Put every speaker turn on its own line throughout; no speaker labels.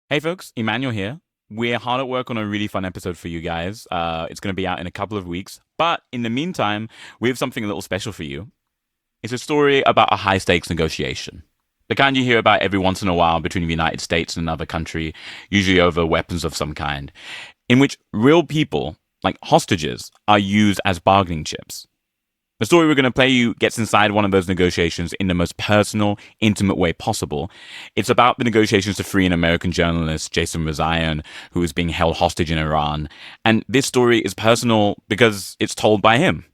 Hey folks, Emmanuel here. We're hard at work on a really fun episode for you guys. It's going to be out in a couple of weeks. But in the meantime, we have something a little special for you. It's a story about a high stakes negotiation. The kind you hear about every once in a while between the United States and another country, usually over weapons of some kind, in which real people, like hostages, are used as bargaining chips. The story we're going to play you gets inside one of those negotiations in the most personal, intimate way possible. It's about the negotiations to free an American journalist, Jason Rezaian, who is being held hostage in Iran. And this story is personal because it's told by him.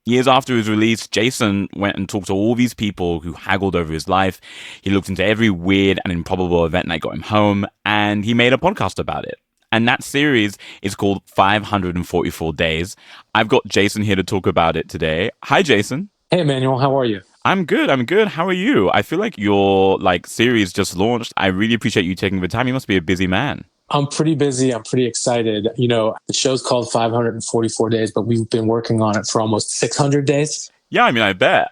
Years after his release, Jason went and talked to all these people who haggled over his life. He looked into every weird and improbable event that got him home, and he made a podcast about it. And that series is called 544 Days. I've got Jason here to talk about it today. Hi, Jason.
Hey, Emmanuel, how are you?
I'm good. I'm good. How are you? I feel like your series just launched. I really appreciate you taking the time. You must be a busy man.
I'm pretty busy. I'm pretty excited. You know, the show's called 544 Days, but we've been working on it for almost 600 days.
Yeah, I mean, I bet.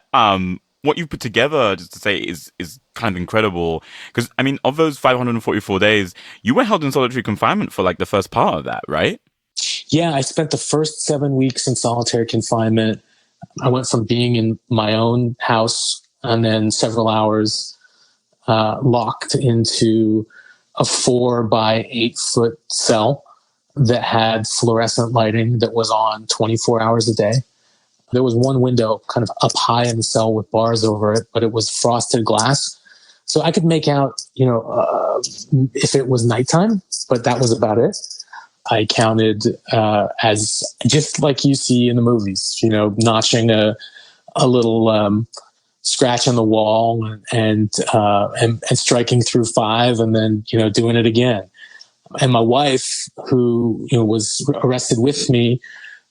What you've put together, just to say, is kind of incredible. Because, I mean, of those 544 days, you were held in solitary confinement for the first part of that, right?
Yeah, I spent the first 7 weeks in solitary confinement. I went from being in my own house and then several hours locked into a 4 by 8 foot cell that had fluorescent lighting that was on 24 hours a day. There was one window kind of up high in the cell with bars over it, but it was frosted glass. So I could make out, if it was nighttime, but that was about it. I counted as just like you see in the movies, notching a little scratch on the wall and striking through 5 and then, doing it again. And my wife, who was arrested with me,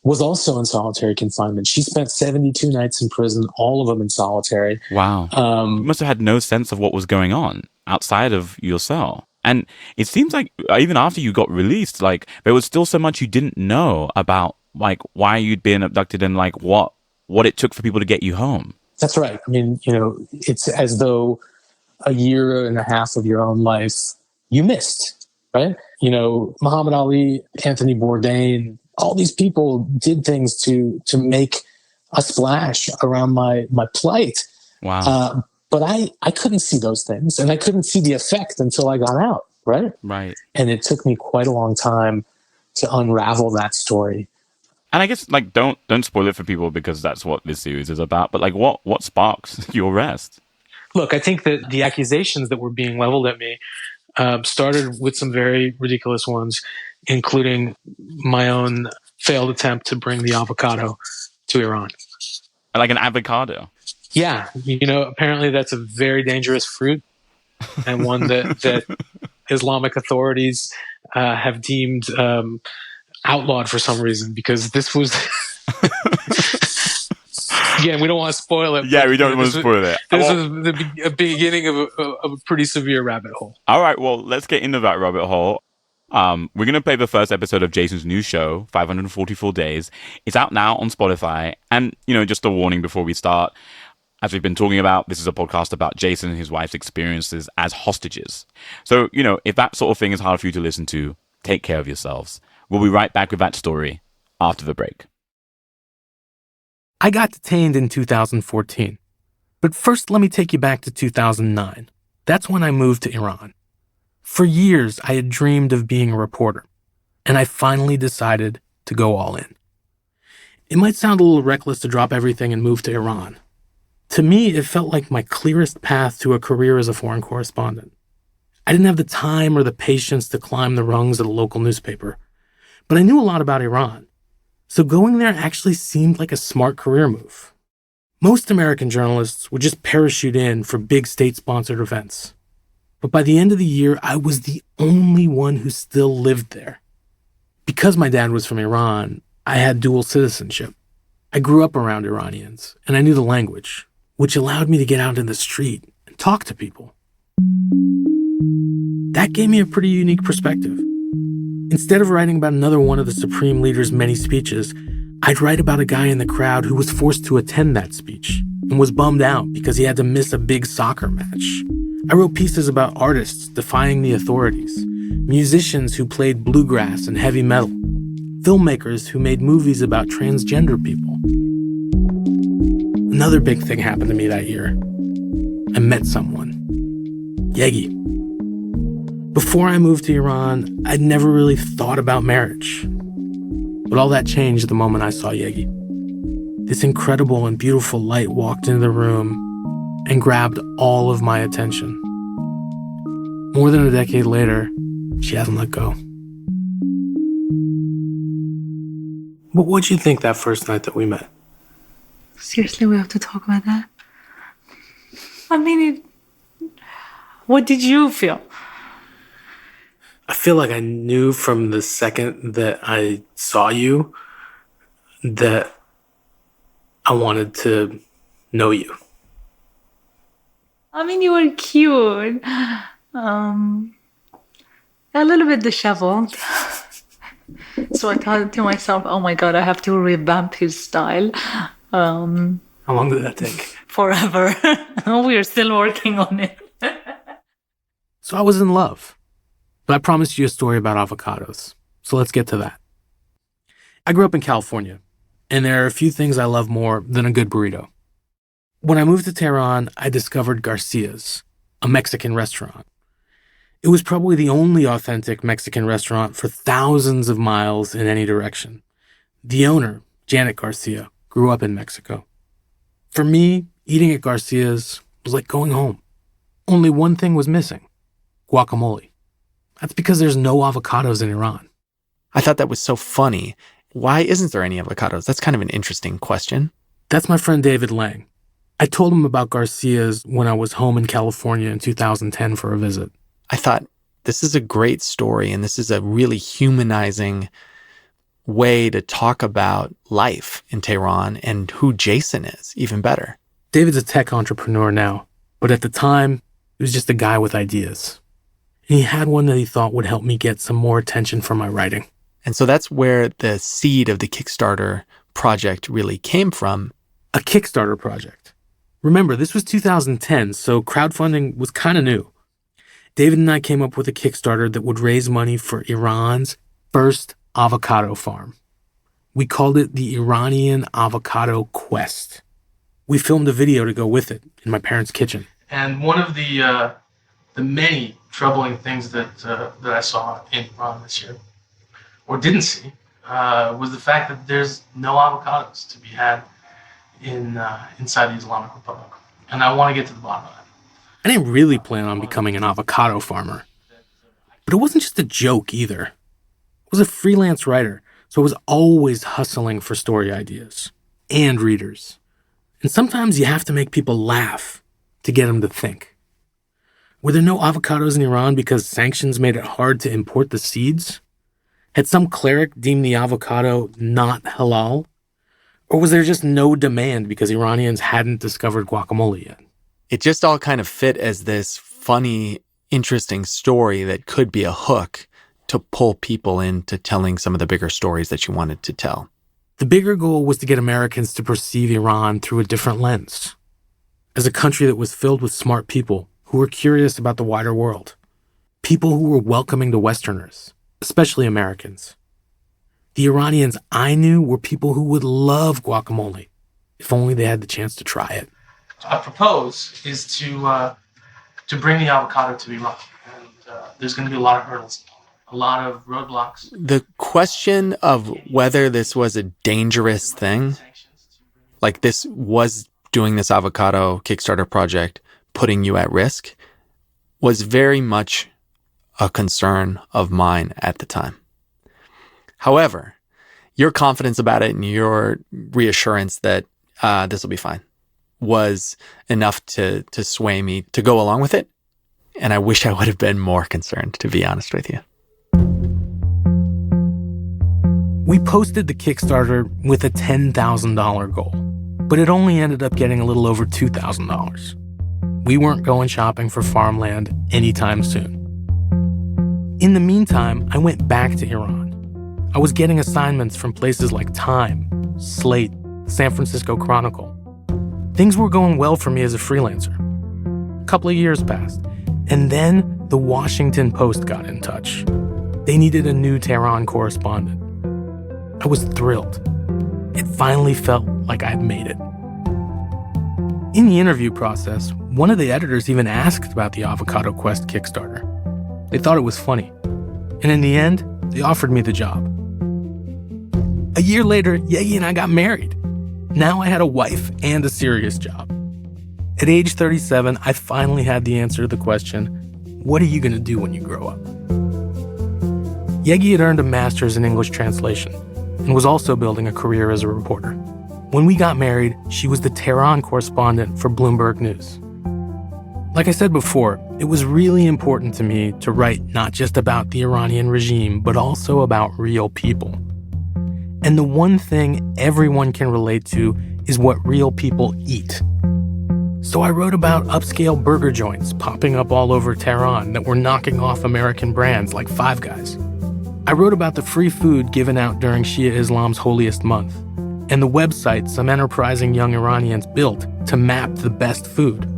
was also in solitary confinement. She spent 72 nights in prison, all of them in solitary.
Wow. You must have had no sense of what was going on outside of your cell. And it seems like even after you got released, there was still so much you didn't know about why you'd been abducted and what it took for people to get you home.
That's right. I mean, it's as though a year and a half of your own life you missed, right? Muhammad Ali, Anthony Bourdain, all these people did things to make a splash around my plight.
Wow.
But I couldn't see those things, and I couldn't see the effect until I got out, right?
Right.
And it took me quite a long time to unravel that story.
And I guess don't spoil it for people because that's what this series is about. But what sparks your arrest?
Look, I think that the accusations that were being leveled at me started with some very ridiculous ones, including my own failed attempt to bring the avocado to Iran.
Like an avocado?
Yeah. Apparently that's a very dangerous fruit and one that Islamic authorities have deemed outlawed for some reason, because this was... Again, we don't want to spoil it.
Yeah, we don't want to spoil it.
This was the beginning of a pretty severe rabbit hole.
All right, well, let's get into that rabbit hole. We're going to play the first episode of Jason's new show, 544 Days. It's out now on Spotify. And, just a warning before we start. As we've been talking about, this is a podcast about Jason and his wife's experiences as hostages. So, if that sort of thing is hard for you to listen to, take care of yourselves. We'll be right back with that story after the break.
I got detained in 2014. But first, let me take you back to 2009. That's when I moved to Iran. For years, I had dreamed of being a reporter, and I finally decided to go all in. It might sound a little reckless to drop everything and move to Iran. To me, it felt like my clearest path to a career as a foreign correspondent. I didn't have the time or the patience to climb the rungs of the local newspaper, but I knew a lot about Iran. So going there actually seemed like a smart career move. Most American journalists would just parachute in for big state-sponsored events. But by the end of the year, I was the only one who still lived there. Because my dad was from Iran, I had dual citizenship. I grew up around Iranians, and I knew the language, which allowed me to get out in the street and talk to people. That gave me a pretty unique perspective. Instead of writing about another one of the Supreme Leader's many speeches, I'd write about a guy in the crowd who was forced to attend that speech and was bummed out because he had to miss a big soccer match. I wrote pieces about artists defying the authorities, musicians who played bluegrass and heavy metal, filmmakers who made movies about transgender people. Another big thing happened to me that year. I met someone. Yegi. Before I moved to Iran, I'd never really thought about marriage. But all that changed the moment I saw Yegi. This incredible and beautiful light walked into the room and grabbed all of my attention. More than a decade later, she hasn't let go. But what'd you think that first night that we met?
Seriously, we have to talk about that? I mean, what did you feel?
I feel like I knew from the second that I saw you that I wanted to know you.
I mean, you were cute. A little bit disheveled. So I thought to myself, oh my God, I have to revamp his style.
How long did that take?
Forever. We are still working on it.
So I was in love. But I promised you a story about avocados. So let's get to that. I grew up in California, and there are a few things I love more than a good burrito. When I moved to Tehran, I discovered Garcia's, a Mexican restaurant. It was probably the only authentic Mexican restaurant for thousands of miles in any direction. The owner, Janet Garcia, grew up in Mexico. For me, eating at Garcia's was like going home. Only one thing was missing: guacamole. That's because there's no avocados in Iran.
I thought that was so funny. Why isn't there any avocados? That's kind of an interesting question.
That's my friend David Lang. I told him about Garcia's when I was home in California in 2010 for a visit.
I thought, this is a great story, and this is a really humanizing way to talk about life in Tehran and who Jason is, even better.
David's a tech entrepreneur now, but at the time, he was just a guy with ideas. And he had one that he thought would help me get some more attention for my writing.
And so that's where the seed of the Kickstarter project really came from.
A Kickstarter project. Remember, this was 2010, so crowdfunding was kind of new. David and I came up with a Kickstarter that would raise money for Iran's first avocado farm. We called it the Iranian Avocado Quest. We filmed a video to go with it in my parents' kitchen. And one of the many troubling things that I saw in Iran this year, or didn't see, was the fact that there's no avocados to be had inside the Islamic Republic. And I want to get to the bottom of that. I didn't really plan on becoming an avocado farmer. But it wasn't just a joke either. I was a freelance writer, so I was always hustling for story ideas and readers. And sometimes you have to make people laugh to get them to think. Were there no avocados in Iran because sanctions made it hard to import the seeds? Had some cleric deemed the avocado not halal? Or was there just no demand because Iranians hadn't discovered guacamole yet?
It just all kind of fit as this funny, interesting story that could be a hook to pull people into telling some of the bigger stories that you wanted to tell.
The bigger goal was to get Americans to perceive Iran through a different lens, as a country that was filled with smart people who were curious about the wider world, people who were welcoming to Westerners, especially Americans. The Iranians I knew were people who would love guacamole, if only they had the chance to try it. I propose is to bring the avocado to Iran, and there's going to be a lot of hurdles, a lot of roadblocks.
The question of whether this was a dangerous thing, like this was doing this avocado Kickstarter project, putting you at risk, was very much a concern of mine at the time. However, your confidence about it and your reassurance that this will be fine was enough to sway me to go along with it. And I wish I would have been more concerned, to be honest with you.
We posted the Kickstarter with a $10,000 goal, but it only ended up getting a little over $2,000. We weren't going shopping for farmland anytime soon. In the meantime, I went back to Iran. I was getting assignments from places like Time, Slate, San Francisco Chronicle. Things were going well for me as a freelancer. A couple of years passed, and then the Washington Post got in touch. They needed a new Tehran correspondent. I was thrilled. It finally felt like I'd made it. In the interview process, one of the editors even asked about the Avocado Quest Kickstarter. They thought it was funny. And in the end, they offered me the job. A year later, Yegi and I got married. Now I had a wife and a serious job. At age 37, I finally had the answer to the question, what are you going to do when you grow up? Yegi had earned a master's in English translation and was also building a career as a reporter. When we got married, she was the Tehran correspondent for Bloomberg News. Like I said before, it was really important to me to write not just about the Iranian regime, but also about real people. And the one thing everyone can relate to is what real people eat. So I wrote about upscale burger joints popping up all over Tehran that were knocking off American brands like Five Guys. I wrote about the free food given out during Shia Islam's holiest month, and the website some enterprising young Iranians built to map the best food.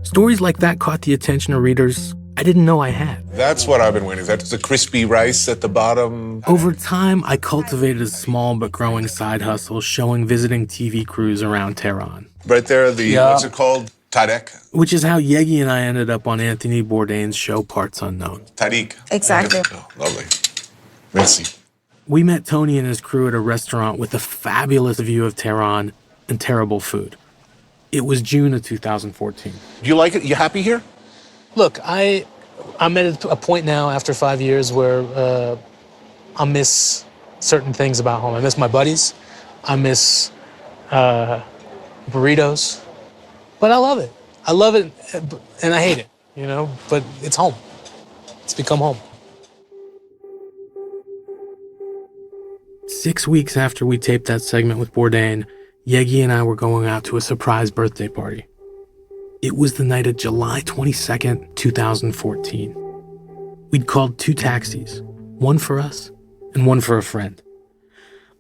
Stories like that caught the attention of readers I didn't know I had.
That's what I've been waiting. That's the crispy rice at the bottom.
Over time, I cultivated a small but growing side hustle showing visiting TV crews around Tehran.
Right there, what's it called? Tarek?
Which is how Yegi and I ended up on Anthony Bourdain's show Parts Unknown.
Tariq.
Exactly.
Oh, lovely. Merci.
We met Tony and his crew at a restaurant with a fabulous view of Tehran and terrible food. It was June of 2014.
Do you like it? You happy here?
Look, I'm at a point now after 5 years where I miss certain things about home. I miss my buddies. I miss burritos. But I love it. I love it, and I hate it, but it's home. It's become home.
6 weeks after we taped that segment with Bourdain, Yegi and I were going out to a surprise birthday party. It was the night of July 22nd, 2014. We'd called 2 taxis, one for us and one for a friend.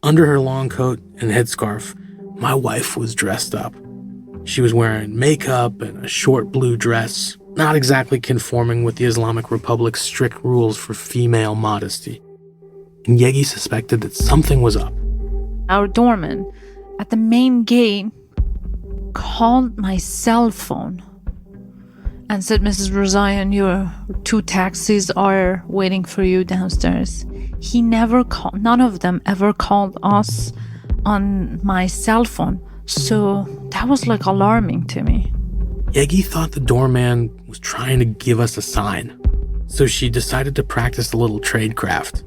Under her long coat and headscarf, my wife was dressed up. She was wearing makeup and a short blue dress, not exactly conforming with the Islamic Republic's strict rules for female modesty. And Yegi suspected that something was up.
Our doorman at the main gate called my cell phone and said, Mrs. Rezaian, your 2 taxis are waiting for you downstairs. He never called, none of them ever called us on my cell phone. So that was like alarming to me.
Yegi thought the doorman was trying to give us a sign. So she decided to practice a little tradecraft.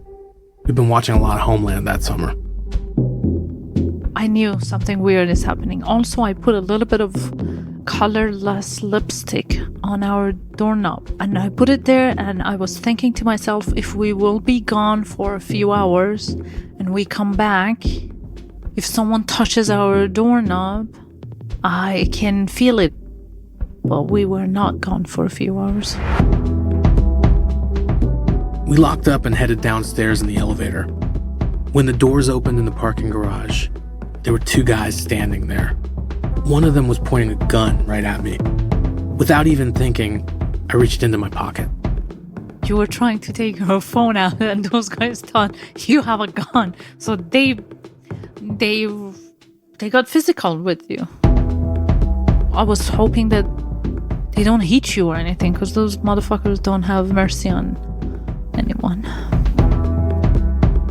We've been watching a lot of Homeland that summer.
I knew something weird is happening. Also, I put a little bit of colorless lipstick on our doorknob. And I put it there and I was thinking to myself, if we will be gone for a few hours and we come back, if someone touches our doorknob, I can feel it. But we were not gone for a few hours.
We locked up and headed downstairs in the elevator. When the doors opened in the parking garage, there were 2 guys standing there. One of them was pointing a gun right at me. Without even thinking, I reached into my pocket.
You were trying to take your phone out and those guys thought you have a gun. So they got physical with you. I was hoping that they don't hit you or anything because those motherfuckers don't have mercy on anyone.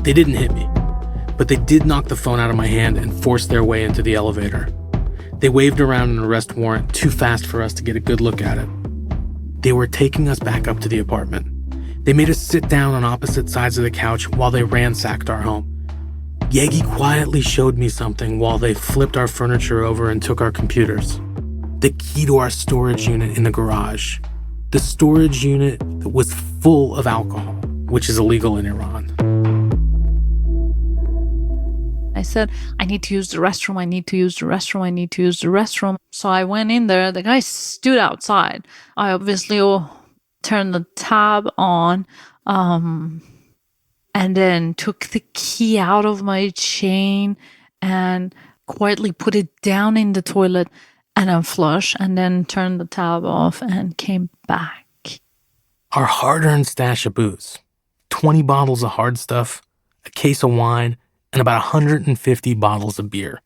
They didn't hit me, but they did knock the phone out of my hand and force their way into the elevator. They waved around an arrest warrant too fast for us to get a good look at it. They were taking us back up to the apartment. They made us sit down on opposite sides of the couch while they ransacked our home. Yegi quietly showed me something while they flipped our furniture over and took our computers. The key to our storage unit in the garage. The storage unit that was full of alcohol, which is illegal in Iran.
I said, I need to use the restroom, I need to use the restroom, I need to use the restroom. So I went in there, the guy stood outside. I obviously turned the tab on, and then took the key out of my chain and quietly put it down in the toilet and then flush, and then turned the tab off and came back.
our hard-earned stash of booze, 20 bottles of hard stuff, a case of wine, and about 150 bottles of beer.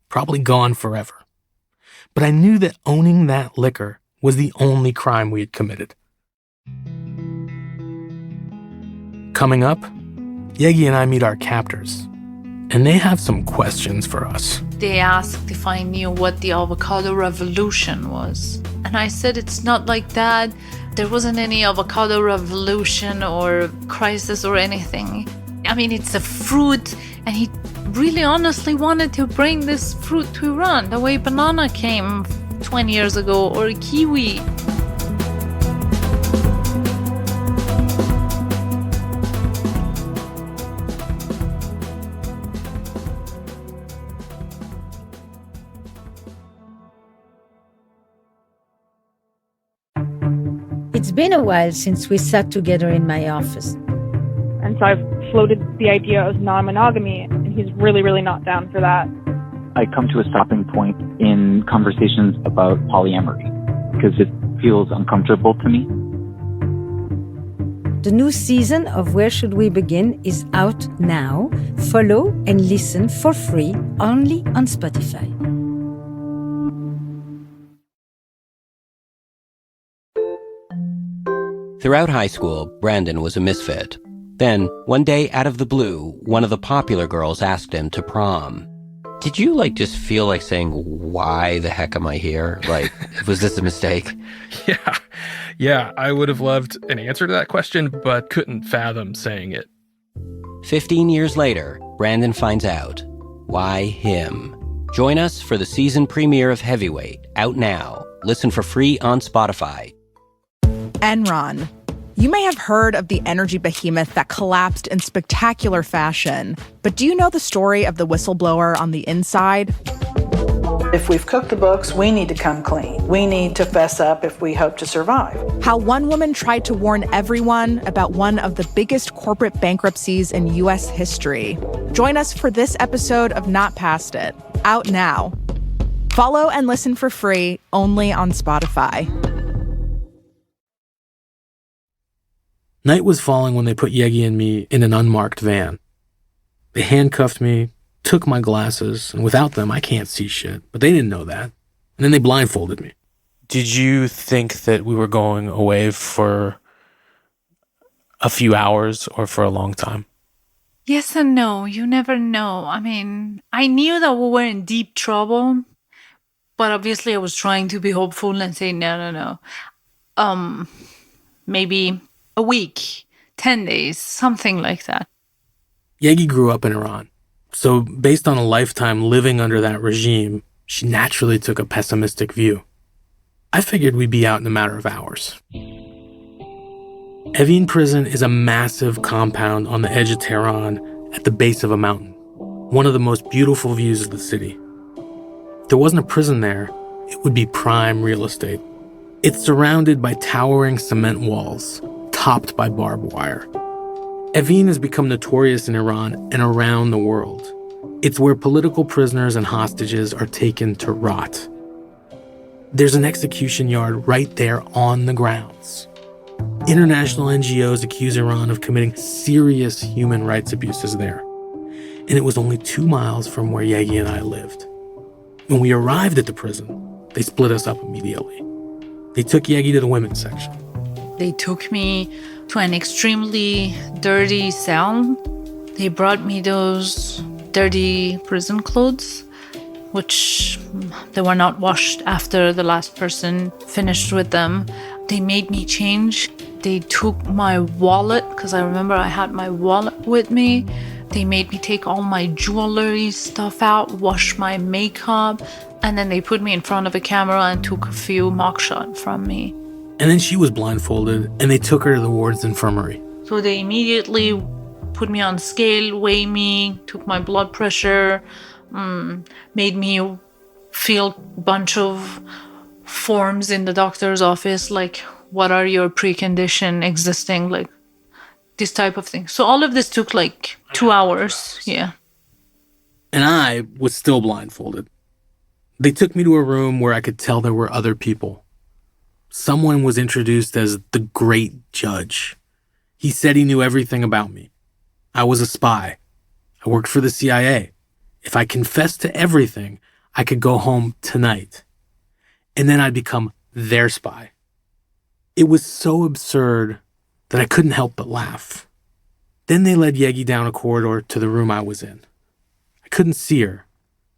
Probably gone forever. But I knew that owning that liquor was the only crime we had committed. Coming up, Yegi and I meet our captors, and they have some questions for us.
They asked if I knew what the avocado revolution was. And I said it's not like that. There wasn't any avocado revolution or crisis or anything. I mean, it's a fruit, and he really honestly wanted to bring this fruit to Iran, the way banana came 20 years ago, or kiwi.
It's been a while since we sat together in my office.
And so I've floated the idea of non-monogamy, and he's really, really not down for that.
I come to a stopping point in conversations about polyamory because it feels uncomfortable to me.
The new season of Where Should We Begin is out now. Follow and listen for free only on Spotify.
Throughout high school, Brandon was a misfit. Then, one day, out of the blue, one of the popular girls asked him to prom. Did you, just feel like saying, why the heck am I here? Was this a mistake?
Yeah, I would have loved an answer to that question, but couldn't fathom saying it.
15 years later, Brandon finds out. Why him? Join us for the season premiere of Heavyweight, out now. Listen for free on Spotify.
Enron. You may have heard of the energy behemoth that collapsed in spectacular fashion, but do you know the story of the whistleblower on the inside?
If we've cooked the books, we need to come clean. We need to fess up if we hope to survive.
How one woman tried to warn everyone about one of the biggest corporate bankruptcies in U.S. history. Join us for this episode of Not Past It, out now. Follow and listen for free only on Spotify.
Night was falling when they put Yegi and me in an unmarked van. They handcuffed me, took my glasses, and without them, I can't see shit. But they didn't know that. And then they blindfolded me. Did you think that we were going away for a few hours or for a long time?
Yes and no. You never know. I mean, I knew that we were in deep trouble, but obviously I was trying to be hopeful and say, no. Maybe a week, 10 days, something like that.
Yegi grew up in Iran. So based on a lifetime living under that regime, she naturally took a pessimistic view. I figured we'd be out in a matter of hours. Evin Prison is a massive compound on the edge of Tehran at the base of a mountain. One of the most beautiful views of the city. If there wasn't a prison there, it would be prime real estate. It's surrounded by towering cement walls, topped by barbed wire. Evin has become notorious in Iran and around the world. It's where political prisoners and hostages are taken to rot. There's an execution yard right there on the grounds. International NGOs accuse Iran of committing serious human rights abuses there. And it was only 2 miles from where Yegi and I lived. When we arrived at the prison, they split us up immediately. They took Yegi to the women's section.
They took me to an extremely dirty cell. They brought me those dirty prison clothes, which they were not washed after the last person finished with them. They made me change. They took my wallet, because I remember I had my wallet with me. They made me take all my jewelry stuff out, wash my makeup, and then they put me in front of a camera and took a few mock shots from me.
And then she was blindfolded, and they took her to the ward's infirmary.
So they immediately put me on scale, weigh me, took my blood pressure, made me fill a bunch of forms in the doctor's office, like what are your precondition existing, like this type of thing. So all of this took 2 hours, yeah.
And I was still blindfolded. They took me to a room where I could tell there were other people. someone was introduced as the Great Judge. He said he knew everything about me. I was a spy. I worked for the CIA. If I confessed to everything, I could go home tonight. And then I'd become their spy. It was so absurd that I couldn't help but laugh. Then they led Yegi down a corridor to the room I was in. I couldn't see her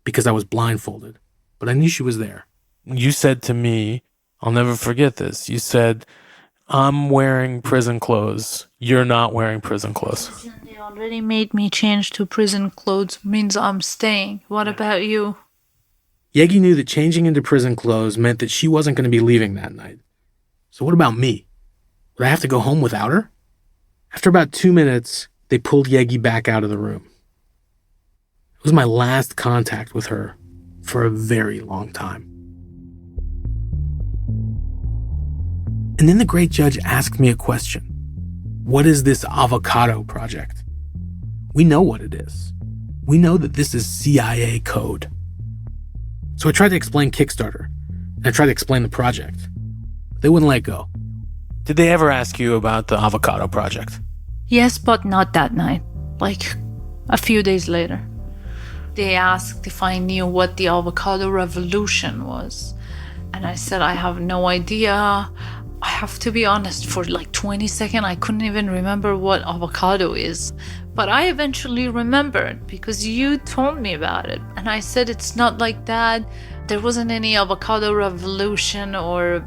because I was blindfolded, but I knew she was there. You said to me, I'll never forget this, you said, I'm wearing prison clothes. You're not wearing prison clothes.
They already made me change to prison clothes, means I'm staying. What about you?
Yegi knew that changing into prison clothes meant that she wasn't going to be leaving that night. So what about me? Would I have to go home without her? After about 2 minutes, they pulled Yegi back out of the room. It was my last contact with her for a very long time. And then the Great Judge asked me a question. What is this avocado project? We know what it is. We know that this is CIA code. So I tried to explain Kickstarter, and I tried to explain the project. They wouldn't let go. Did they ever ask you about the avocado project?
Yes, but not that night. Like, a few days later. They asked if I knew what the avocado revolution was. And I said, I have no idea. I have to be honest, for like 20 seconds, I couldn't even remember what avocado is. But I eventually remembered because you told me about it. And I said, it's not like that. There wasn't any avocado revolution or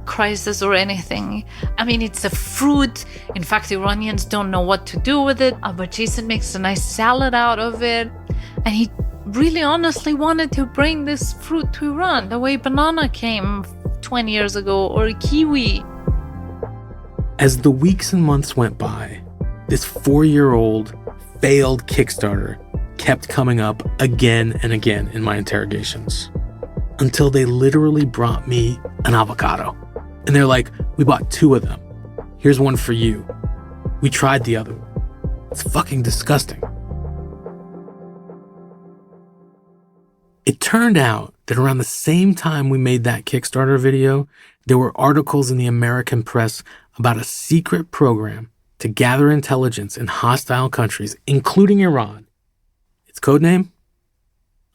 crisis or anything. I mean, it's a fruit. In fact, Iranians don't know what to do with it. But Jason makes a nice salad out of it. And he really honestly wanted to bring this fruit to Iran the way banana came 20 years ago, or kiwi.
As the weeks and months went by, this 4-year-old failed Kickstarter kept coming up again and again in my interrogations, until they literally brought me an avocado. And they're like, we bought 2 of them. Here's one for you. We tried the other one. It's fucking disgusting. It turned out that around the same time we made that Kickstarter video, there were articles in the American press about a secret program to gather intelligence in hostile countries, including Iran. Its codename?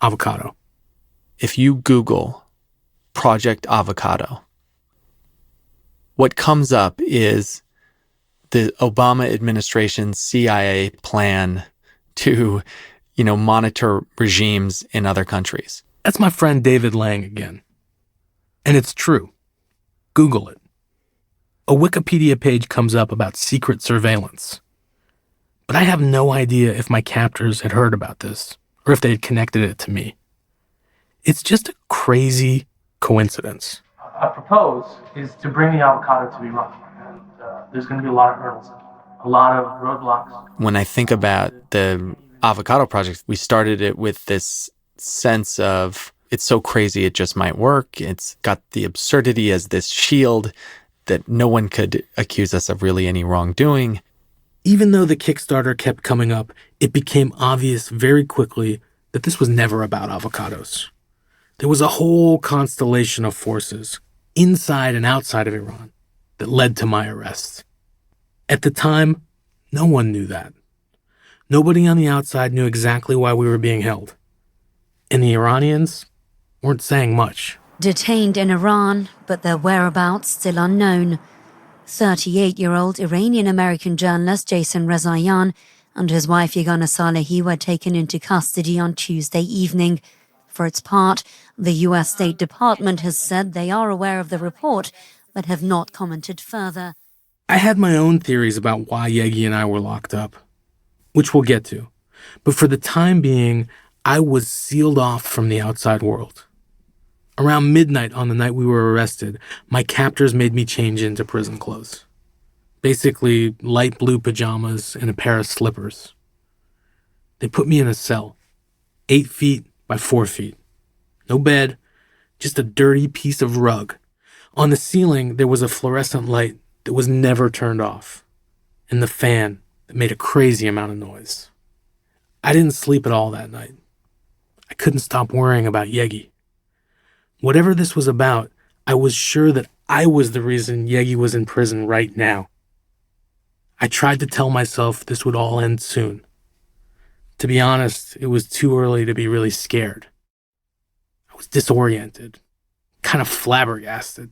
Avocado.
If you Google Project Avocado, what comes up is the Obama administration's CIA plan to, monitor regimes in other countries.
That's my friend David Lang again. And it's true. Google it. A Wikipedia page comes up about secret surveillance. But I have no idea if my captors had heard about this or if they had connected it to me. It's just a crazy coincidence.
I propose is to bring the avocado to Iran. And there's going to be a lot of hurdles, a lot of roadblocks.
When I think about the avocado project, we started it with this sense of it's so crazy it just might work. It's got the absurdity as this shield that no one could accuse us of really any wrongdoing.
Even though the Kickstarter kept coming up, it became obvious very quickly that this was never about avocados. There was a whole constellation of forces inside and outside of Iran that led to my arrest. At the time, no one knew that. Nobody on the outside knew exactly why we were being held. And the Iranians weren't saying much.
Detained in Iran, but their whereabouts still unknown. 38-year-old Iranian-American journalist Jason Rezaian and his wife Yegana Salehi were taken into custody on Tuesday evening. For its part, the U.S. State Department has said they are aware of the report, but have not commented further.
I had my own theories about why Yegi and I were locked up, which we'll get to. But for the time being, I was sealed off from the outside world. Around midnight on the night we were arrested, my captors made me change into prison clothes. Basically, light blue pajamas and a pair of slippers. They put me in a cell, 8 feet by 4 feet. No bed, just a dirty piece of rug. On the ceiling, there was a fluorescent light that was never turned off, and the fan that made a crazy amount of noise. I didn't sleep at all that night. I couldn't stop worrying about Yegi. Whatever this was about, I was sure that I was the reason Yegi was in prison right now. I tried to tell myself this would all end soon. To be honest, it was too early to be really scared. I was disoriented, kind of flabbergasted.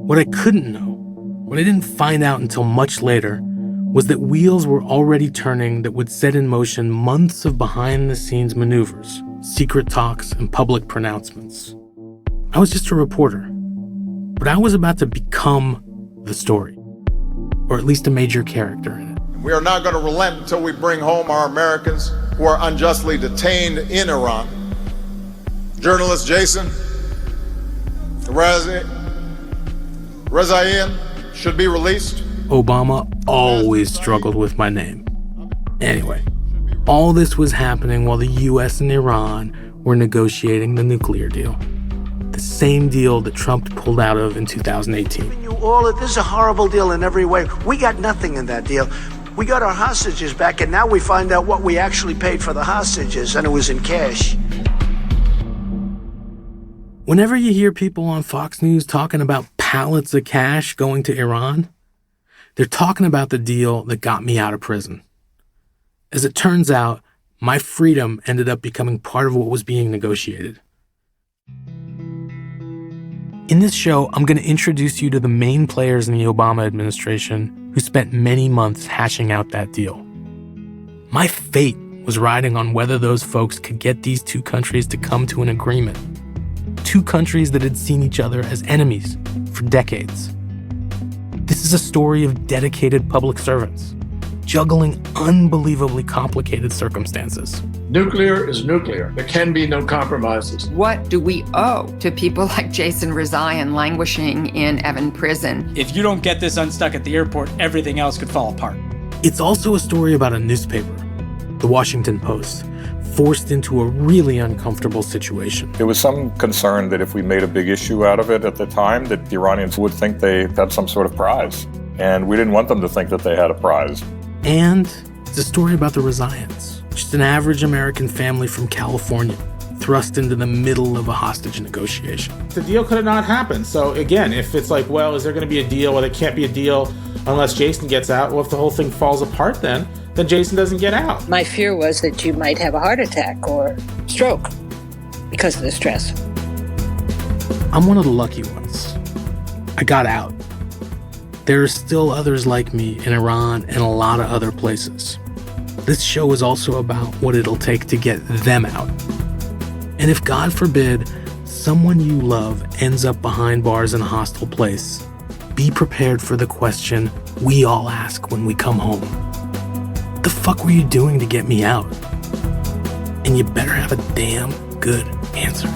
What I couldn't know, what I didn't find out until much later, was that wheels were already turning that would set in motion months of behind-the-scenes maneuvers, secret talks, and public pronouncements. I was just a reporter, but I was about to become the story, or at least a major character in it.
We are not going to relent until we bring home our Americans who are unjustly detained in Iran. Journalist Jason Rezaian should be released.
Obama always struggled with my name. Anyway, all this was happening while the US and Iran were negotiating the nuclear deal. The same deal that Trump pulled out of in 2018.
This is a horrible deal in every way. We got nothing in that deal. We got our hostages back, and now we find out what we actually paid for the hostages, and it was in cash.
Whenever you hear people on Fox News talking about pallets of cash going to Iran, they're talking about the deal that got me out of prison. As it turns out, my freedom ended up becoming part of what was being negotiated. In this show, I'm going to introduce you to the main players in the Obama administration who spent many months hashing out that deal. My fate was riding on whether those folks could get these two countries to come to an agreement. Two countries that had seen each other as enemies for decades. This is a story of dedicated public servants, juggling unbelievably complicated circumstances.
Nuclear is nuclear. There can be no compromises.
What do we owe to people like Jason Rezaian languishing in Evin prison?
If you don't get this unstuck at the airport, everything else could fall apart.
It's also a story about a newspaper, the Washington Post, forced into a really uncomfortable situation.
There was some concern that if we made a big issue out of it at the time, that the Iranians would think they had some sort of prize. And we didn't want them to think that they had a prize.
And it's a story about the Rezaians, just an average American family from California, thrust into the middle of a hostage negotiation.
The deal could have not happened. So again, if it's like, well, is there going to be a deal? Well, there can't be a deal unless Jason gets out. Well, if the whole thing falls apart then Jason doesn't get out.
My fear was that you might have a heart attack or stroke because of the stress.
I'm one of the lucky ones. I got out. There are still others like me in Iran and a lot of other places. This show is also about what it'll take to get them out. And if, God forbid, someone you love ends up behind bars in a hostile place, be prepared for the question we all ask when we come home. What the fuck were you doing to get me out? And you better have a damn good answer.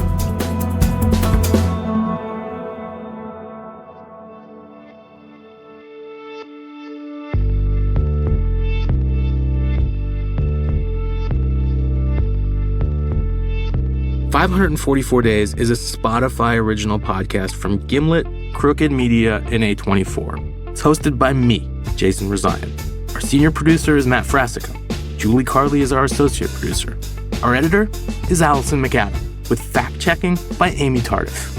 "544 Days" is a Spotify original podcast from Gimlet, Crooked Media, and A24. It's hosted by me, Jason Rezaian. Our senior producer is Matt Frasica. Julie Carley is our associate producer. Our editor is Allison McAdam, with fact-checking by Amy Tardif.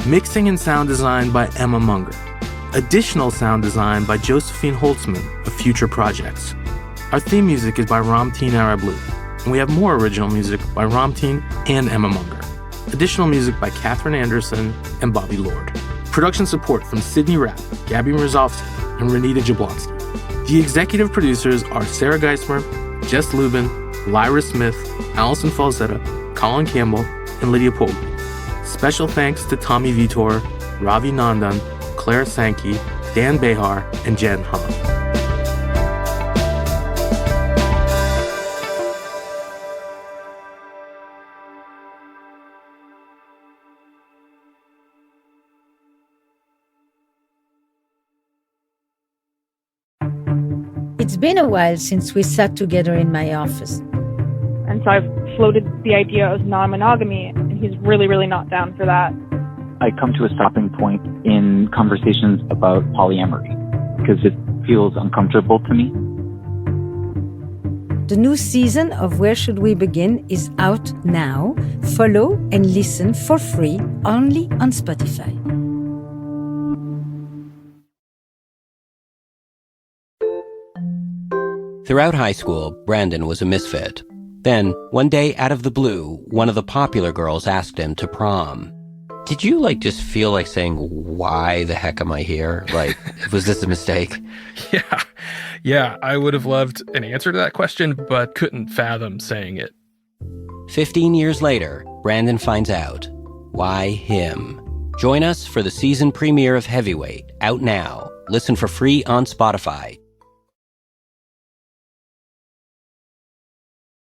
Mixing and sound design by Emma Munger. Additional sound design by Josephine Holtzman of Future Projects. Our theme music is by Ramteen Arablu, and we have more original music by Ramteen and Emma Munger. Additional music by Katherine Anderson and Bobby Lord. Production support from Sydney Rapp, Gabby Mrazovsky, and Renita Jablonski. The executive producers are Sarah Geismer, Jess Lubin, Lyra Smith, Allison Falzetta, Colin Campbell, and Lydia Polby. Special thanks to Tommy Vitor, Ravi Nandan, Clara Sankey, Dan Behar, and Jen Hahn.
It's been a while since we sat together in my office.
And so I've floated the idea of non-monogamy, and he's really, really not down for that.
I come to a stopping point in conversations about polyamory because it feels uncomfortable to me.
The new season of Where Should We Begin is out now. Follow and listen for free only on Spotify.
Throughout high school, Brandon was a misfit. Then, one day out of the blue, one of the popular girls asked him to prom. Did you, just feel like saying, why the heck am I here? Was this a mistake?
Yeah, I would have loved an answer to that question, but couldn't fathom saying it.
15 years later, Brandon finds out. Why him? Join us for the season premiere of Heavyweight, out now. Listen for free on Spotify.